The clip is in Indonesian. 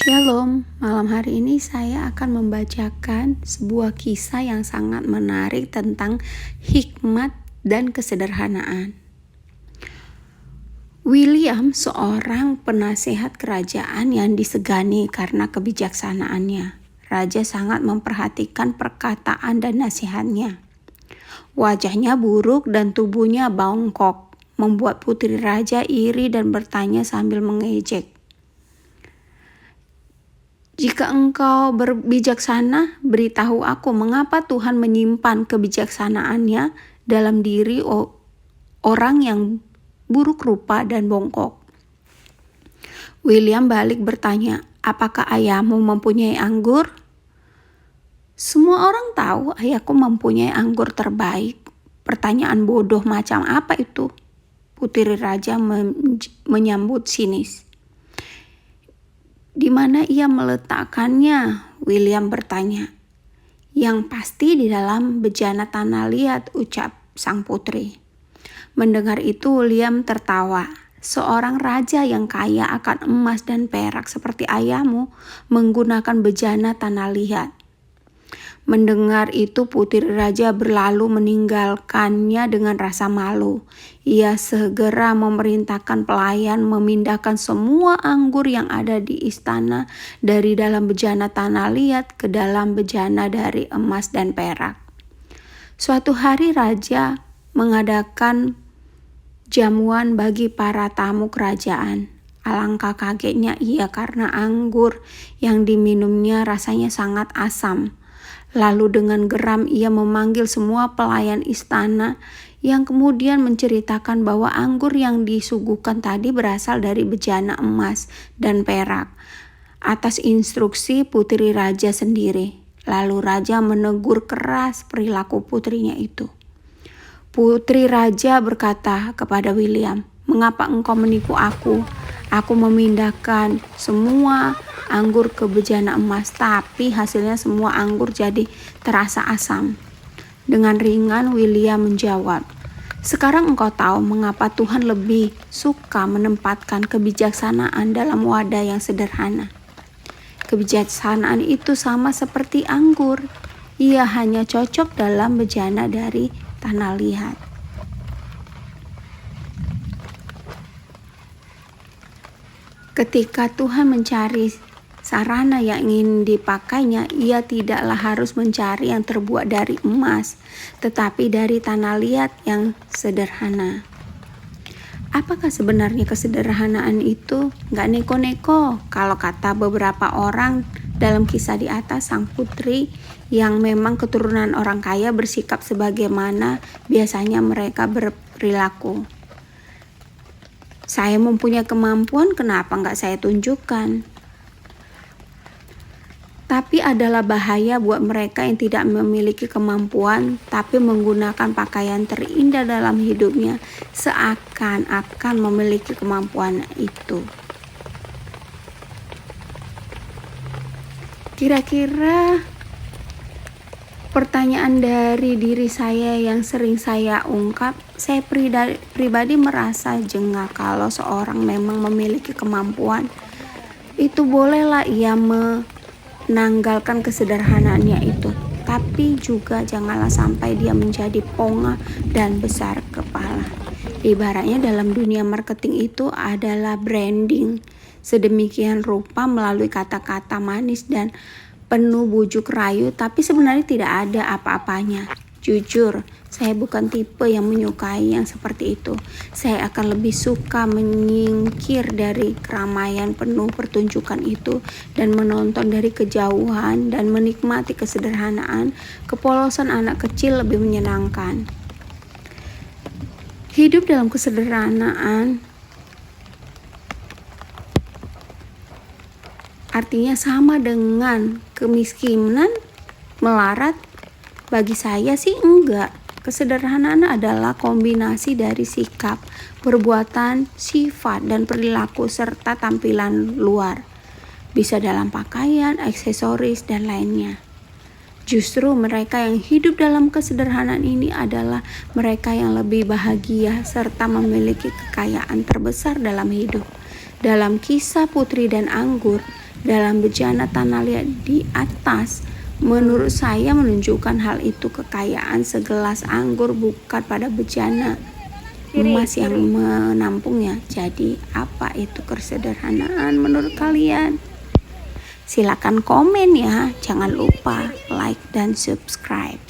Shalom, malam hari ini saya akan membacakan sebuah kisah yang sangat menarik tentang hikmat dan kesederhanaan. William seorang penasehat kerajaan yang disegani karena kebijaksanaannya. Raja sangat memperhatikan perkataan dan nasihatnya. Wajahnya buruk dan tubuhnya bongkok, membuat putri raja iri dan bertanya sambil mengejek. Jika engkau berbijaksana, beritahu aku mengapa Tuhan menyimpan kebijaksanaannya dalam diri orang yang buruk rupa dan bongkok. William balik bertanya, apakah ayahmu mempunyai anggur? Semua orang tahu ayahku mempunyai anggur terbaik. Pertanyaan bodoh macam apa itu? Putri raja menyambut sinis. Di mana ia meletakkannya? William bertanya. Yang pasti di dalam bejana tanah liat, ucap sang putri. Mendengar itu William tertawa. Seorang raja yang kaya akan emas dan perak seperti ayahmu menggunakan bejana tanah liat. Mendengar itu putri raja berlalu meninggalkannya dengan rasa malu. Ia segera memerintahkan pelayan memindahkan semua anggur yang ada di istana dari dalam bejana tanah liat ke dalam bejana dari emas dan perak. Suatu hari raja mengadakan jamuan bagi para tamu kerajaan. Alangkah kagetnya ia karena anggur yang diminumnya rasanya sangat asam. Lalu dengan geram ia memanggil semua pelayan istana yang kemudian menceritakan bahwa anggur yang disuguhkan tadi berasal dari bejana emas dan perak atas instruksi putri raja sendiri. Lalu raja menegur keras perilaku putrinya itu. Putri raja berkata kepada William, mengapa engkau menipu aku? Aku memindahkan semua anggur ke bejana emas, tapi hasilnya semua anggur jadi terasa asam. Dengan ringan William menjawab, sekarang engkau tahu mengapa Tuhan lebih suka menempatkan kebijaksanaan dalam wadah yang sederhana. Kebijaksanaan itu sama seperti anggur, ia hanya cocok dalam bejana dari tanah liat. Ketika Tuhan mencari sarana yang ingin dipakainya, ia tidaklah harus mencari yang terbuat dari emas, tetapi dari tanah liat yang sederhana. Apakah sebenarnya kesederhanaan itu? Gak neko-neko. Kalau kata beberapa orang dalam kisah di atas, sang putri yang memang keturunan orang kaya bersikap sebagaimana biasanya mereka berperilaku. Saya mempunyai kemampuan, kenapa nggak saya tunjukkan? Tapi adalah bahaya buat mereka yang tidak memiliki kemampuan, tapi menggunakan pakaian terindah dalam hidupnya seakan-akan memiliki kemampuan itu. Kira-kira pertanyaan dari diri saya yang sering saya ungkap, saya pribadi merasa jengah kalau seorang memang memiliki kemampuan. Itu bolehlah ia menanggalkan kesederhanaannya itu. Tapi juga janganlah sampai dia menjadi pongah dan besar kepala. Ibaratnya dalam dunia marketing itu adalah branding. Sedemikian rupa melalui kata-kata manis dan penuh bujuk rayu, tapi sebenarnya tidak ada apa-apanya. Jujur, saya bukan tipe yang menyukai yang seperti itu. Saya akan lebih suka menyingkir dari keramaian penuh pertunjukan itu dan menonton dari kejauhan dan menikmati kesederhanaan. Kepolosan anak kecil lebih menyenangkan. Hidup dalam kesederhanaan artinya sama dengan kemiskinan, melarat. Bagi saya sih enggak. Kesederhanaan adalah kombinasi dari sikap, perbuatan, sifat, dan perilaku serta tampilan luar. Bisa dalam pakaian, aksesoris, dan lainnya. Justru mereka yang hidup dalam kesederhanaan ini adalah mereka yang lebih bahagia serta memiliki kekayaan terbesar dalam hidup. Dalam kisah Putri dan Anggur, dalam bejana tanah liat di atas, menurut saya menunjukkan hal itu kekayaan segelas anggur bukan pada bejana emas yang menampungnya. Jadi apa itu kesederhanaan menurut kalian? Silakan komen ya, jangan lupa like dan subscribe.